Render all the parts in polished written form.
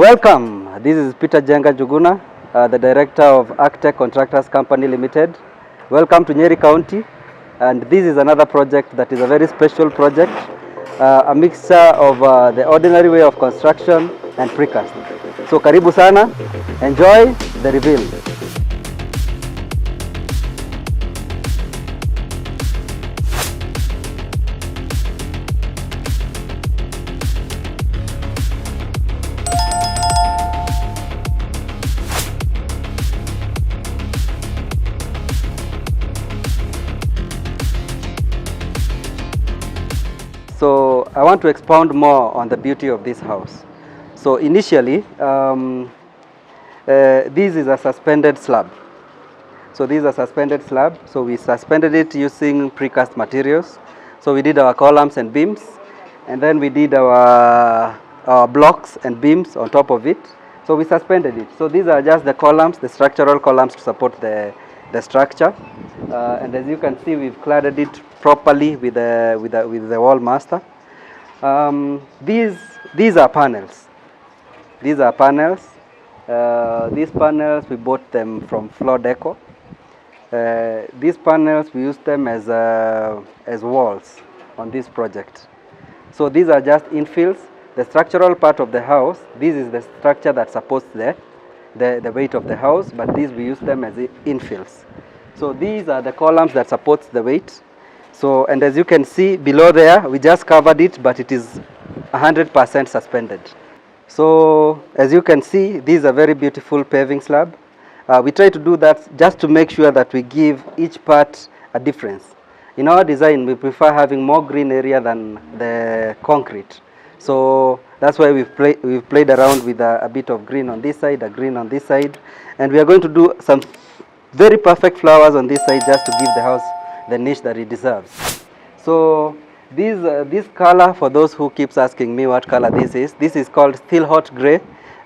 Welcome. This is Peter Jenga Juguna, the Director of Architect Contractors Company Limited. Welcome to Nyeri County, and this is another project that is a very special project, a mixture of the ordinary way of construction and precast. So karibu sana, enjoy the reveal. So I want to expound more on the beauty of this house. So initially, this is a suspended slab. So this is a suspended slab. So we suspended it using precast materials. So we did our columns and beams, and then we did our blocks and beams on top of it. So we suspended it. So these are just the columns, the structural columns to support the structure. And as you can see, we've cladded it properly with the wall master. These are panels. These are panels. These panels, we bought them from Floor Deco. These panels, we use them as walls on this project. So these are just infills. The structural part of the house, this is the structure that supports the weight of the house, but these we use them as infills. So these are the columns that supports the weight. So, and as you can see below there, we just covered it, but it is 100% suspended. So as you can see, this is a very beautiful paving slab. We try to do that just to make sure that we give each part a difference. In our design, we prefer having more green area than the concrete. So that's why we've played around with a bit of green on this side, a green on this side. And we are going to do some very perfect flowers on this side just to give the house the niche that it deserves. So this color, for those who keeps asking me what color this is called Still Hot Gray.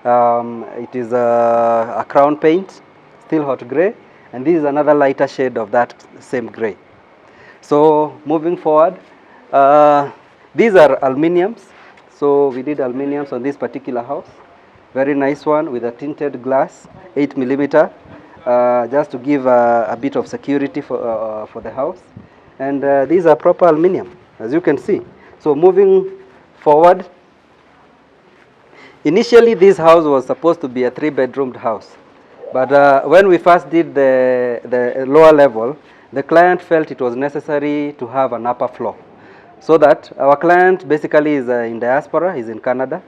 It is a crown paint, Still Hot Gray, and this is another lighter shade of that same gray. So moving forward, these are aluminiums. So we did aluminiums on this particular house. Very nice one with a tinted glass, 8 millimeter. Just to give a bit of security for the house. And these are proper aluminium, as you can see. So moving forward, initially this house was supposed to be a 3-bedroomed house. But when we first did the lower level, the client felt it was necessary to have an upper floor. So that our client basically is in diaspora, he's in Canada.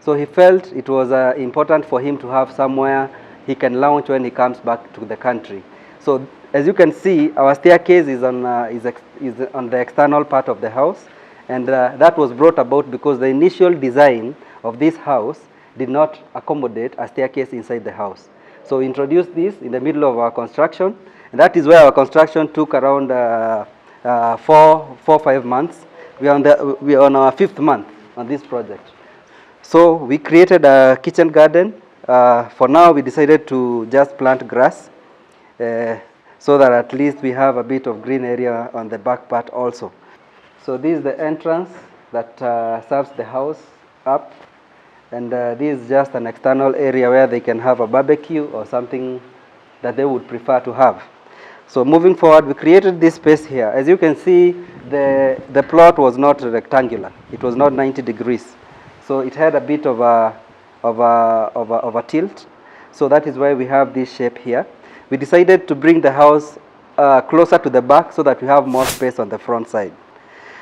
So he felt it was important for him to have somewhere he can launch when he comes back to the country. So as you can see, our staircase is on the external part of the house, and that was brought about because the initial design of this house did not accommodate a staircase inside the house. So we introduced this in the middle of our construction, and that is where our construction took around 4-5 months. We are on our 5th month on this project. So we created a kitchen garden. For now, we decided to just plant grass so that at least we have a bit of green area on the back part also. So this is the entrance that serves the house up, and this is just an external area where they can have a barbecue or something that they would prefer to have. So moving forward, we created this space here. As you can see, the plot was not rectangular. It was not 90 degrees. So it had a bit of a tilt. So that is why we have this shape here. We decided to bring the house closer to the back so that we have more space on the front side.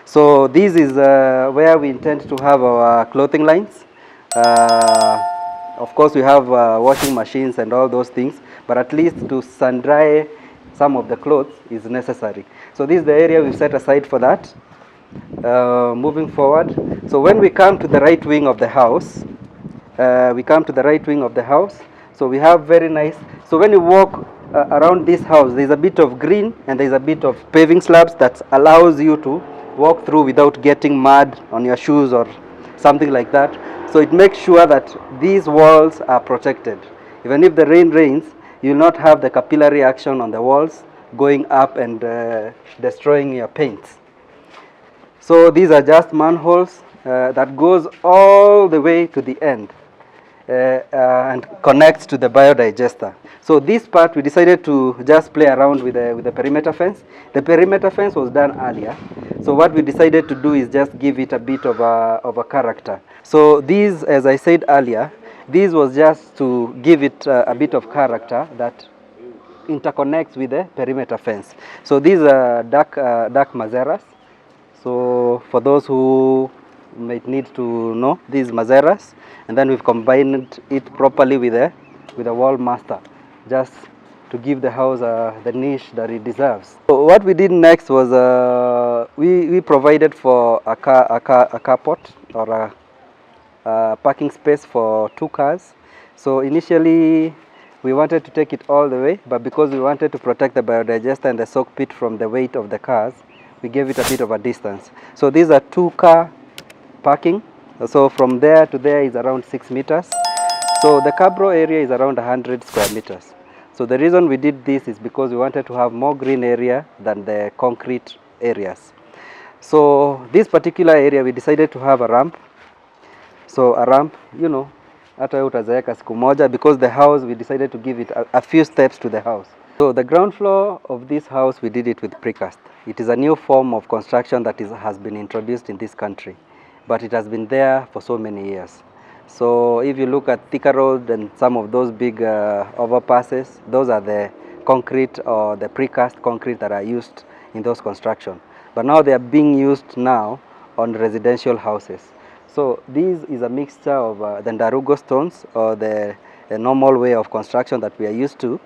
So this is where we intend to have our clothing lines. Of course, we have washing machines and all those things, but at least to sun dry some of the clothes is necessary. So this is the area we've set aside for that. Moving forward, so when we come to the right wing of the house, so we have very nice, so when you walk around this house, there's a bit of green and there's a bit of paving slabs that allows you to walk through without getting mud on your shoes or something like that. So it makes sure that these walls are protected. Even if the rain rains, you will not have the capillary action on the walls going up and destroying your paints. So these are just manholes that goes all the way to the end. and connects to the biodigester. So this part we decided to just play around with the perimeter fence. The perimeter fence was done earlier. So what we decided to do is just give it a bit of a character. So these, as I said earlier, this was just to give it a bit of character that interconnects with the perimeter fence. So these are dark mazeras. So for those who might need to know, these mazeras, and then we've combined it properly with the wall master, just to give the house the niche that it deserves. So what we did next was we provided for a carport or a parking space for 2 cars. So initially we wanted to take it all the way, but because we wanted to protect the biodigester and the soak pit from the weight of the cars, we gave it a bit of a distance. So these are 2-car parking. So from there to there is around 6 meters. So the cabro area is around 100 square meters. So the reason we did this is because we wanted to have more green area than the concrete areas. So this particular area we decided to have a ramp. So a ramp, you know, hata utazeeka siku moja, because the house we decided to give it a few steps to the house. So the ground floor of this house we did it with precast. It is a new form of construction that has been introduced in this country, but it has been there for so many years. So if you look at Thika Road and some of those big overpasses, those are the concrete or the precast concrete that are used in those construction. But now they are being used now on residential houses. So this is a mixture of the Ndarugo stones, or the normal way of construction that we are used to,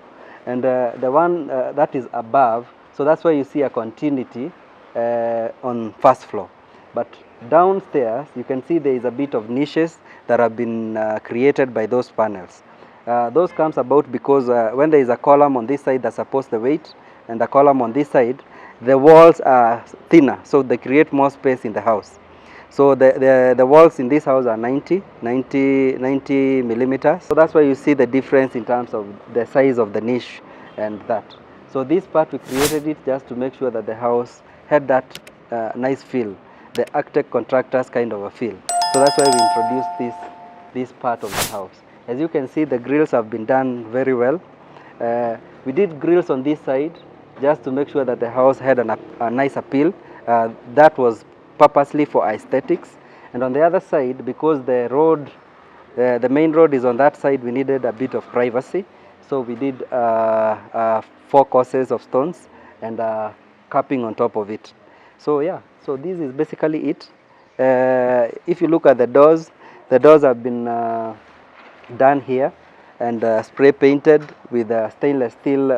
and the one that is above. So that's why you see a continuity on first floor. But downstairs, you can see there is a bit of niches that have been created by those panels. Those comes about because when there is a column on this side that supports the weight, and a column on this side, the walls are thinner, so they create more space in the house. So the walls in this house are 90 millimeters. So that's why you see the difference in terms of the size of the niche and that. So this part we created it just to make sure that the house had that nice feel, the architect contractors kind of a feel. So that's why we introduced this part of the house. As you can see, the grills have been done very well. We did grills on this side just to make sure that the house had a nice appeal. That was purposely for aesthetics. And on the other side, because the road, the main road is on that side, we needed a bit of privacy. So we did 4 courses of stones and capping on top of it. So yeah, so this is basically it. If you look at the doors have been done here and spray painted with stainless steel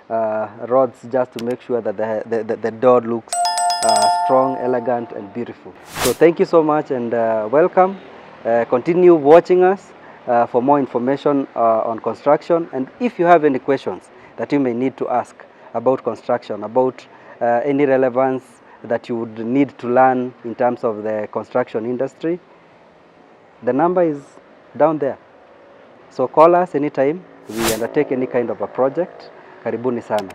rods, just to make sure that the door looks strong, elegant and beautiful. So thank you so much, and welcome. Continue watching us for more information on construction, and if you have any questions that you may need to ask about construction, about any relevance that you would need to learn in terms of the construction industry, the number is down there. So call us anytime we undertake any kind of a project. Karibuni sana.